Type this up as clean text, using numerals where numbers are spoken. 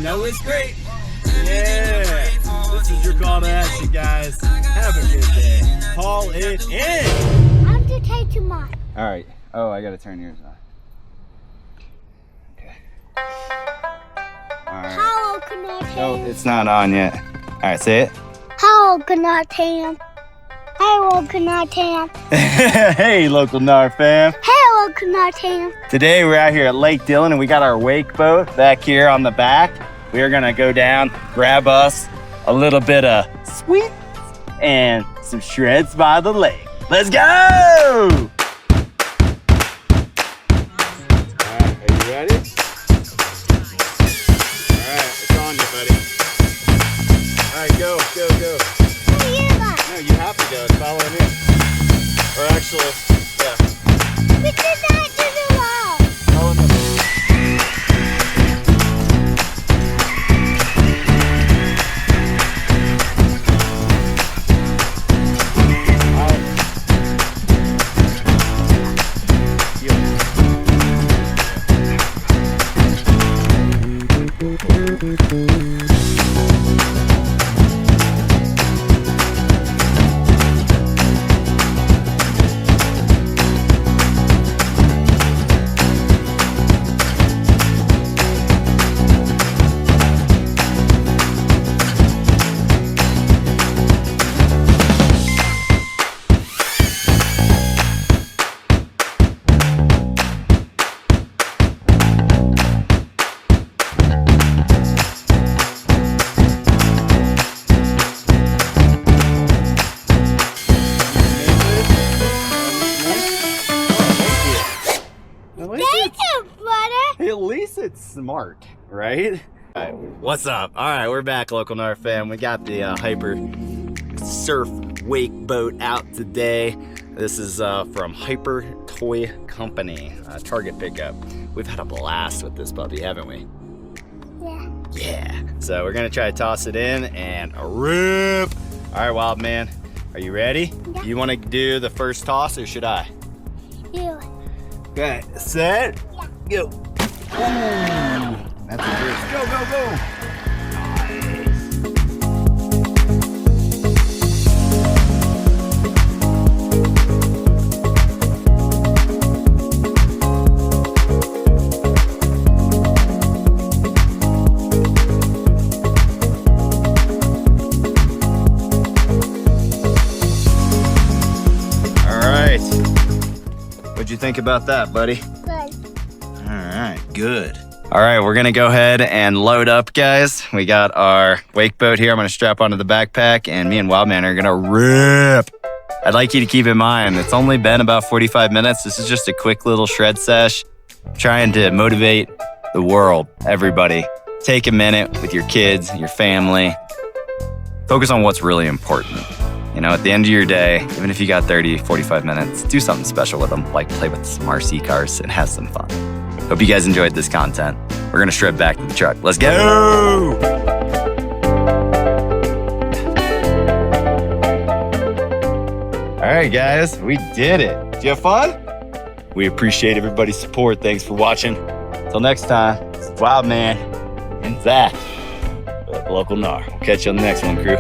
No, it's great. Yeah. This is your call to action, guys. Have a good day. Call it in. I'm to take you mine. All right. Oh, I got to turn yours on. Okay. All right. Hello, Gnar Fam. No, it's not on yet. All right, say it. Hello, Gnar Fam. Hello, Gnar Fam. Hey, LocalGnar Fam. Hello, Gnar Fam. Today we're out here at Lake Dillon and we got our wake boat back here on the back. We're gonna go down, grab us a little bit of sweet and some shreds by the lake. Let's go! All right, are you ready? All right, it's on you, buddy. All right, go, go, go. No, you have to go. It's following me. Or actually, yeah. We did not do the wall. Follow me. At least it's smart, right? All right, what's up? All right, we're back, LocalGnar Fam. We got the Hyper Surf Wake Boat out today. This is from Hyper Toy Company, Target pickup. We've had a blast with this puppy, haven't we? Yeah. Yeah. So we're gonna try to toss it in and rip. All right, wild man, are you ready? Yeah. You wanna do the first toss or should I? You. Okay, set, Yeah. go. Ooh, that's a good. Go, go, go. All right. What'd you think about that, buddy? Good. All right, good. All right, we're gonna go ahead and load up, guys. We got our wake boat here. I'm gonna strap onto the backpack and me and Wildman are gonna rip. I'd like you to keep in mind, it's only been about 45 minutes. This is just a quick little shred sesh. Trying to motivate the world, everybody. Take a minute with your kids, your family. Focus on what's really important. You know, at the end of your day, even if you got 30, 45 minutes, do something special with them, like play with some RC cars and have some fun. Hope you guys enjoyed this content. We're gonna shred back to the truck. Let's go! All right, guys, we did it. Did you have fun? We appreciate everybody's support. Thanks for watching. Until next time, it's Wild Man and Zach at LocalGnar. We'll catch you on the next one, crew.